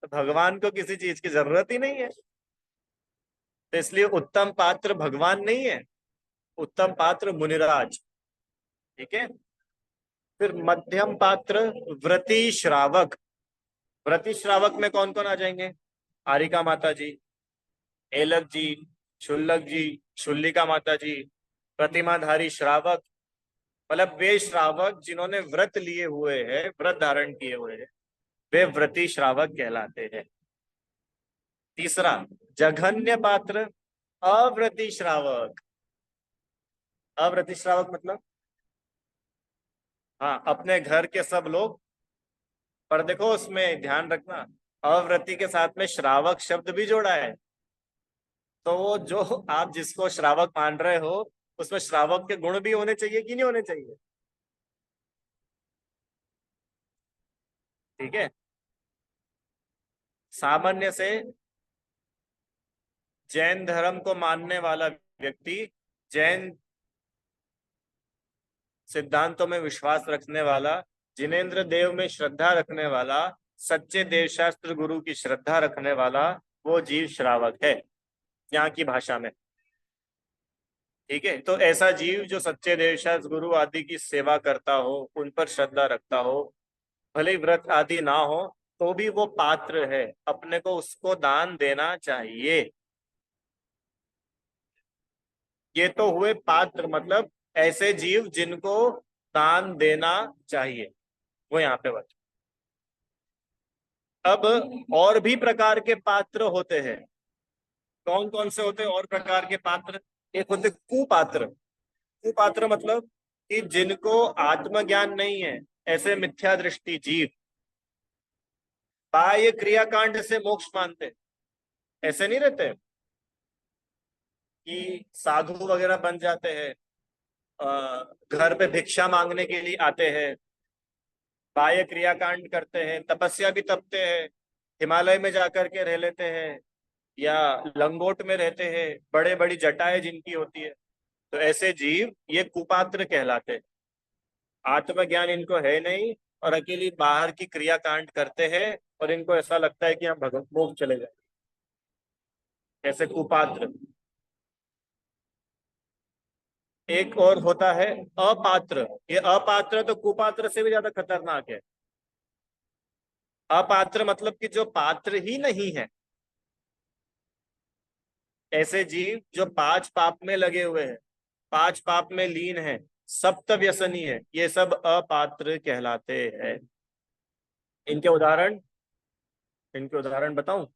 तो भगवान को किसी चीज की जरूरत ही नहीं है, तो इसलिए उत्तम पात्र भगवान नहीं है, उत्तम पात्र मुनिराज। ठीक है। फिर मध्यम पात्र व्रती श्रावक। व्रती श्रावक में कौन कौन आ जाएंगे? आरिका माता जी, एलक जी, शुल्लक जी, शुल्लिका माता जी। प्रतिमाधारी श्रावक मतलब वे श्रावक जिन्होंने व्रत लिए हुए हैं, व्रत धारण किए हुए हैं, वे व्रती श्रावक कहलाते हैं। तीसरा जघन्य पात्र, अव्रति श्रावक। अव्रति श्रावक मतलब हाँ, अपने घर के सब लोग, पर देखो उसमें ध्यान रखना, अव्रति के साथ में श्रावक शब्द भी जोड़ा है। तो वो जो आप जिसको श्रावक मान रहे हो, उसमें श्रावक के गुण भी होने चाहिए कि नहीं होने चाहिए? ठीक है। सामान्य से जैन धर्म को मानने वाला व्यक्ति, जैन सिद्धांतों में विश्वास रखने वाला, जिनेन्द्र देव में श्रद्धा रखने वाला, सच्चे देवशास्त्र गुरु की श्रद्धा रखने वाला, वो जीव श्रावक है यहाँ की भाषा में। ठीक है, तो ऐसा जीव जो सच्चे देवशास्त्र गुरु आदि की सेवा करता हो, उन पर श्रद्धा रखता हो, भले ही व्रत आदि ना हो, तो भी वो पात्र है, अपने को उसको दान देना चाहिए। ये तो हुए पात्र, मतलब ऐसे जीव जिनको दान देना चाहिए, वो यहाँ पे बता। अब और भी प्रकार के पात्र होते हैं। कौन कौन से होते हैं और प्रकार के पात्र? एक होते कुपात्र। कुपात्र मतलब कि जिनको आत्मज्ञान नहीं है, ऐसे मिथ्या दृष्टि जीव बाह्य क्रियाकांड से मोक्ष मानते हैं। ऐसे नहीं रहते कि साधु वगैरह बन जाते हैं, घर पे भिक्षा मांगने के लिए आते हैं, बाह्य क्रियाकांड करते हैं, तपस्या भी तपते हैं, हिमालय में जाकर के रह लेते हैं, या लंगोट में रहते हैं, बड़े बड़ी जटाएं जिनकी होती है। तो ऐसे जीव ये कुपात्र कहलाते हैं। आत्मज्ञान इनको है नहीं, और अकेली बाहर की क्रियाकांड करते हैं, और इनको ऐसा लगता है कि हम भगवत मोक्ष चले जाए, ऐसे कुपात्र। एक और होता है अपात्र। ये अपात्र तो कुपात्र से भी ज्यादा खतरनाक है। अपात्र मतलब कि जो पात्र ही नहीं है। ऐसे जीव जो पांच पाप में लगे हुए हैं, पांच पाप में लीन है, सप्त व्यसनी है, ये सब अपात्र कहलाते हैं। इनके उदाहरण, इनके उदाहरण बताऊं?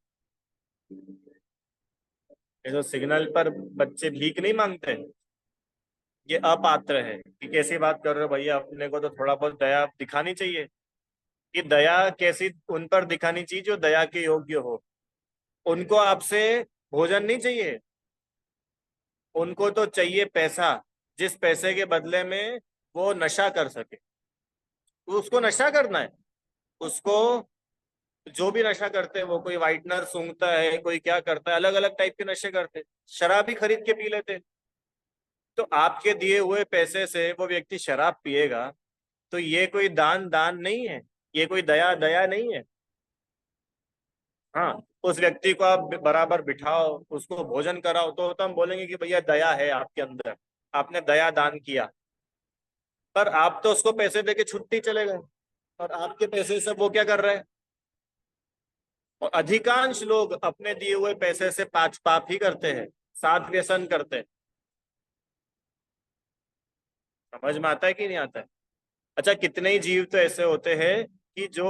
ये जो सिग्नल पर बच्चे भीख नहीं मांगते, ये अपात्र है। कि कैसी बात कर रहे हो भैया, अपने को तो थोड़ा बहुत दया दिखानी चाहिए। कि दया कैसी उन पर दिखानी चाहिए जो दया के योग्य हो। उनको आपसे भोजन नहीं चाहिए, उनको तो चाहिए पैसा, जिस पैसे के बदले में वो नशा कर सके। तो उसको नशा करना है। उसको जो भी नशा करते हैं, वो कोई व्हाइटनर सूंघता है, कोई क्या करता है, अलग अलग टाइप के नशे करते हैं, शराब भी खरीद के पी लेते हैं। तो आपके दिए हुए पैसे से वो व्यक्ति शराब पिएगा, तो ये कोई दान दान नहीं है, ये कोई दया दया नहीं है। हाँ, उस व्यक्ति को आप बराबर बिठाओ, उसको भोजन कराओ, तो हम बोलेंगे कि भैया दया है आपके अंदर, आपने दया दान किया। पर आप तो उसको पैसे देके छुट्टी चले गए, और आपके पैसे से वो क्या कर रहे हैं? और अधिकांश लोग अपने दिए हुए पैसे से पांच पाप ही करते हैं, सात व्यसन करते हैं। समझ में आता है कि नहीं आता है? अच्छा, कितने ही जीव तो ऐसे होते हैं कि जो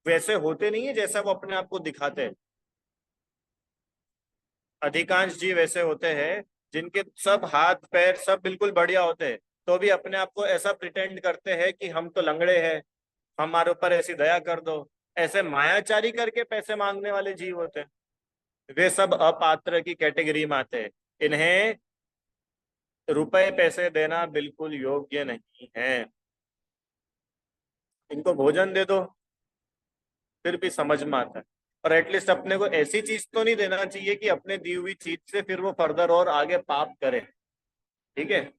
वैसे होते नहीं है जैसा वो अपने आप को दिखाते हैं। अधिकांश जीव ऐसे होते हैं जिनके सब हाथ पैर सब बिल्कुल बढ़िया होते हैं, तो भी अपने आप को ऐसा प्रिटेंड करते हैं कि हम तो लंगड़े हैं, हमारे ऊपर ऐसी दया कर दो। ऐसे मायाचारी करके पैसे मांगने वाले जीव होते हैं। वे सब अपात्र की कैटेगरी में आते हैं। इन्हें रुपए पैसे देना बिल्कुल योग्य नहीं है। इनको भोजन दे दो, फिर भी समझ में आता है। और एटलीस्ट अपने को ऐसी चीज तो नहीं देना चाहिए कि अपने दी हुई चीज से फिर वो फर्दर और आगे पाप करे। ठीक है।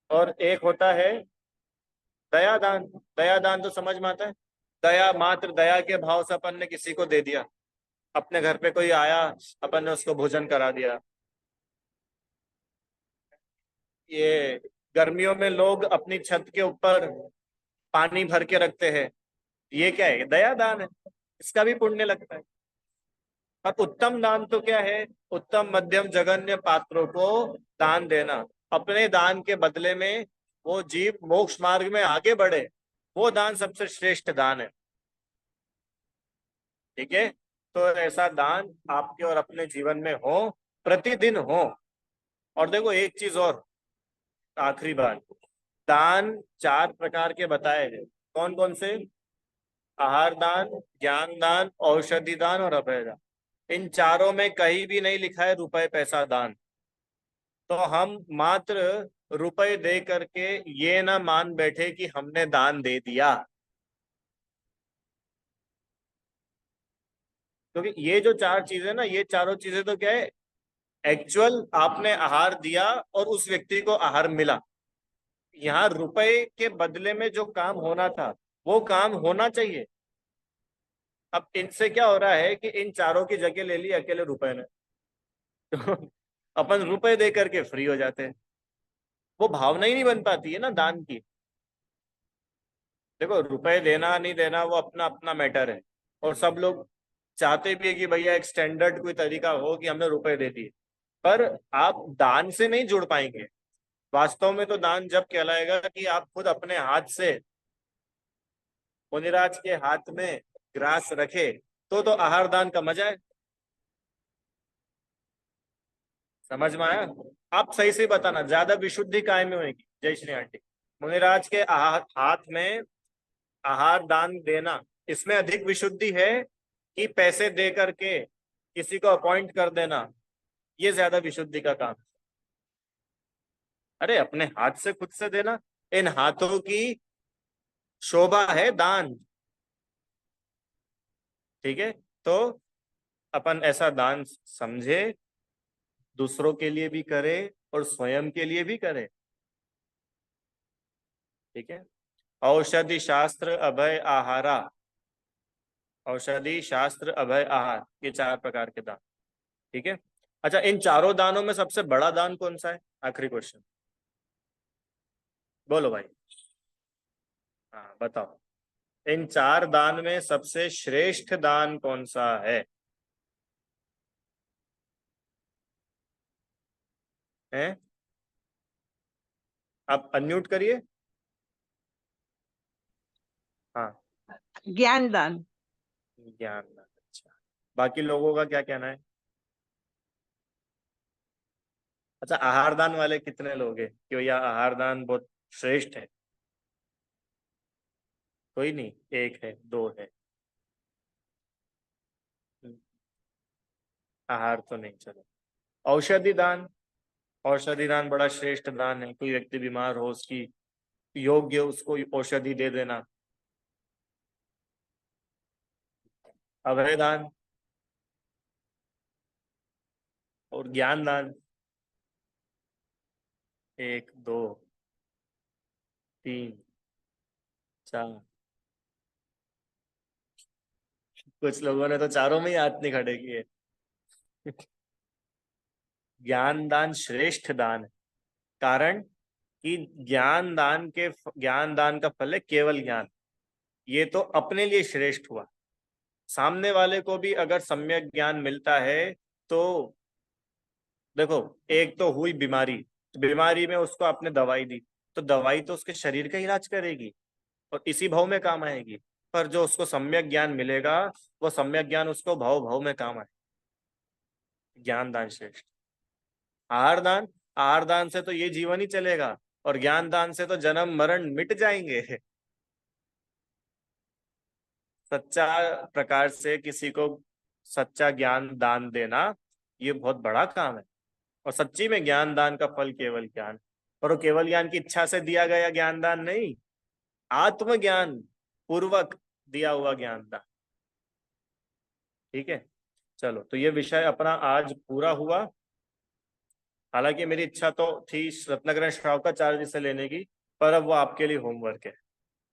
और एक होता है दया दान। दया दान तो समझ में आता है। दया, मात्र दया के भाव से अपन ने किसी को दे दिया। अपने घर पे कोई आया, अपन ने उसको भोजन करा दिया। ये गर्मियों में लोग अपनी छत के ऊपर पानी भर के रखते हैं, ये क्या है? दया दान है, इसका भी पुण्य लगता है। और उत्तम दान तो क्या है? उत्तम मध्यम जघन्य पात्रों को दान देना, अपने दान के बदले में वो जीव मोक्ष मार्ग में आगे बढ़े, वो दान सबसे श्रेष्ठ दान है। ठीक है। तो ऐसा दान आपके और अपने जीवन में हो, प्रतिदिन हो। और देखो एक चीज और, आखिरी बात, दान 4 प्रकार के बताए हैं। कौन कौन से? आहार दान, ज्ञान दान, औषधि दान और अभय दान। इन चारों में कहीं भी नहीं लिखा है रुपए पैसा दान। तो हम मात्र रुपए दे करके ये ना मान बैठे कि हमने दान दे दिया, क्योंकि ये जो 4 चीजें ना, ये चारों चीजें तो क्या है, एक्चुअल आपने आहार दिया और उस व्यक्ति को आहार मिला। यहाँ रुपए के बदले में जो काम होना था वो काम होना चाहिए। अब इनसे क्या हो रहा है कि इन चारों की जगह ले ली अकेले रुपए ने। तो अपन रुपए दे करके फ्री हो जाते हैं। वो भावना ही नहीं बन पाती है ना दान की। देखो रुपए देना नहीं देना वो अपना अपना मैटर है, और सब लोग चाहते भी है कि भैया एक स्टैंडर्ड कोई तरीका हो कि हमने रुपए दे दिए। पर आप दान से नहीं जुड़ पाएंगे। वास्तव में तो दान जब कहलाएगा कि आप खुद अपने हाथ से मुनिराज के हाथ में ग्रास रखे, तो आहार दान का मजा है। समझ में आया? आप सही से बताना, ज्यादा विशुद्धि काय में होगी जय श्री आंटी? मुनिराज के हाथ में आहार दान देना, इसमें अधिक विशुद्धि है कि पैसे दे करके किसी को अपॉइंट कर देना, ये ज्यादा विशुद्धि का काम है। अरे अपने हाथ से खुद से देना, इन हाथों की शोभा है दान। ठीक है, तो अपन ऐसा दान समझे, दूसरों के लिए भी करे और स्वयं के लिए भी करे। ठीक है। औषधि शास्त्र अभय आहारा, औषधि शास्त्र अभय आहार, ये 4 प्रकार के दान। ठीक है। अच्छा, इन चारों दानों में सबसे बड़ा दान कौन सा है? आखिरी क्वेश्चन, बोलो भाई। हाँ बताओ, इन 4 दान में सबसे श्रेष्ठ दान कौन सा है? हैं? आप अनम्यूट करिए। हाँ, ज्ञान दान। ज्ञान दान। अच्छा, बाकी लोगों का क्या कहना है? अच्छा, आहार दान वाले कितने लोग हैं कि भैया आहार दान बहुत श्रेष्ठ है? कोई नहीं, एक है, दो है। आहार तो नहीं, चलो। औषधि दान, औषधि दान बड़ा श्रेष्ठ दान है। कोई व्यक्ति बीमार हो, उसकी योग्य उसको औषधि दे देना। अभय दान और ज्ञान दान, 1 2 3 4। कुछ लोगों ने तो चारों में ही हाथ नहीं खड़े किए। ज्ञान दान श्रेष्ठ दान है, कारण कि ज्ञान दान का फल है केवल ज्ञान। ये तो अपने लिए श्रेष्ठ हुआ। सामने वाले को भी अगर सम्यक ज्ञान मिलता है तो देखो, एक तो हुई बीमारी, बीमारी में उसको आपने दवाई दी, तो दवाई तो उसके शरीर का इलाज करेगी और इसी भाव में काम आएगी। पर जो उसको सम्यक ज्ञान मिलेगा, वो सम्यक ज्ञान उसको भाव भाव में काम आए। ज्ञान दान श्रेष्ठ। आहार दान, आहार दान से तो ये जीवन ही चलेगा, और ज्ञान दान से तो जन्म मरण मिट जाएंगे। सच्चा प्रकार से किसी को सच्चा ज्ञान दान देना, ये बहुत बड़ा काम है। और सच्ची में ज्ञान दान का फल केवल ज्ञान, और वो केवल ज्ञान की इच्छा से दिया गया ज्ञान दान नहीं, आत्मज्ञान पूर्वक दिया हुआ ज्ञान दान। ठीक है, चलो, तो ये विषय अपना आज पूरा हुआ। हालांकि मेरी इच्छा तो थी रत्नाकरण श्रावकाचार्य से लेने की, पर अब वो आपके लिए होमवर्क है,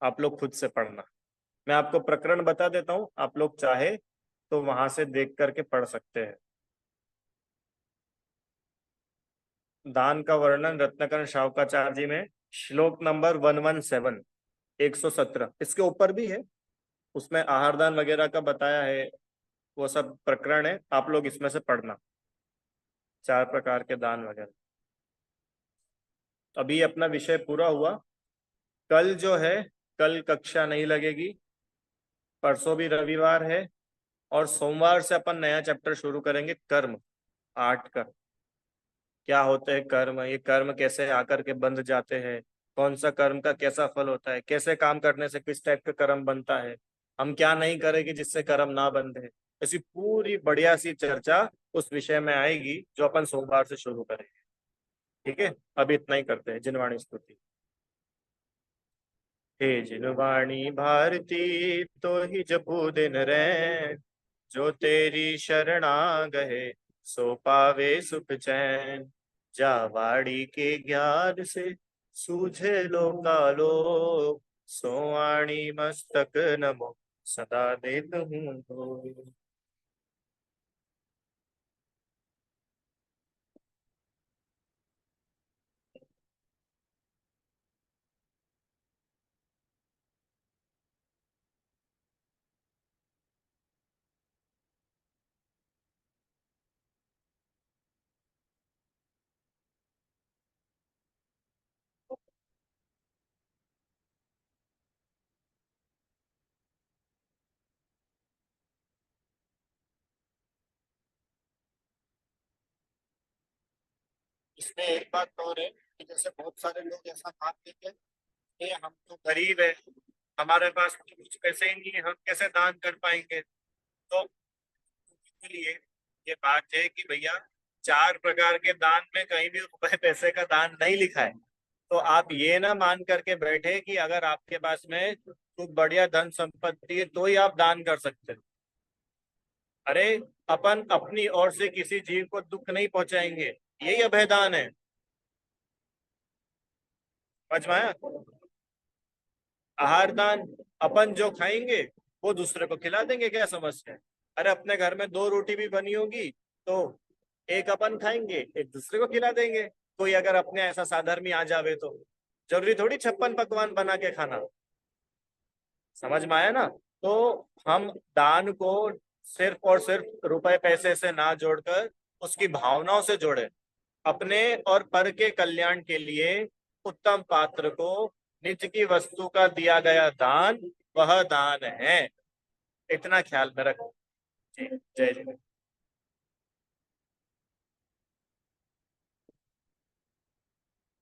आप लोग खुद से पढ़ना। मैं आपको प्रकरण बता देता हूँ, आप लोग चाहे तो वहां से देख करके पढ़ सकते हैं। दान का वर्णन रत्नाकरण शावकाचार्य जी में श्लोक नंबर 117, 117, इसके ऊपर भी है, उसमें आहार दान वगैरह का बताया है। वो सब प्रकरण है, आप लोग इसमें से पढ़ना, 4 प्रकार के दान वगैरह। अभी अपना विषय पूरा हुआ। कल जो है, कल कक्षा नहीं लगेगी, परसों भी रविवार है, और सोमवार से अपन नया चैप्टर शुरू करेंगे, कर्म 8 का। क्या होते हैं कर्म, ये कर्म कैसे आकर के बंध जाते हैं, कौन सा कर्म का कैसा फल होता है, कैसे काम करने से किस टाइप का कर्म बनता है, हम क्या नहीं करेंगे जिससे कर्म ना बंधे। ऐसी पूरी बढ़िया सी चर्चा उस विषय में आएगी जो अपन सोमवार से शुरू करेंगे। ठीक है, अभी इतना ही करते हैं। जिनवाणी स्तुति। हे जिनवाणी भारती तो ही जपू दिन रैन, जो तेरी शरणा गए सो पावे सुख चैन। जा वाणी के ज्ञान से सूझे लोकालो, सो वाणी मस्तक नमो सदा देत हूँ धोए। इसमें एक बात और है कि जैसे बहुत सारे लोग ऐसा मानते हैं कि हम तो गरीब है, हमारे पास तो कुछ पैसे ही नहीं है, हम कैसे दान कर पाएंगे। तो के लिए ये बात है कि भैया, 4 प्रकार के दान में कहीं भी रुपए पैसे का दान नहीं लिखा है। तो आप ये ना मान करके बैठे कि अगर आपके पास में खूब बढ़िया धन संपत्ति है तो ही आप दान कर सकते हो। अरे, अपन अपनी ओर से किसी जीव को दुख नहीं पहुंचाएंगे, यही अभयदान है। समझ में आया? आहार दान, अपन जो खाएंगे वो दूसरे को खिला देंगे, क्या समस्या है? अरे, अपने घर में 2 रोटी भी बनी होगी तो एक अपन खाएंगे, एक दूसरे को खिला देंगे। कोई अगर अपने ऐसा साधर्मी आ जावे तो जरूरी थोड़ी 56 पकवान बना के खाना। समझ में आया ना? तो हम दान को सिर्फ और सिर्फ रुपए पैसे से ना जोड़कर उसकी भावनाओं से जोड़े। अपने और पर के कल्याण के लिए उत्तम पात्र को निज की वस्तु का दिया गया दान वह दान है। इतना ख्याल में रखो। जी, जय जय।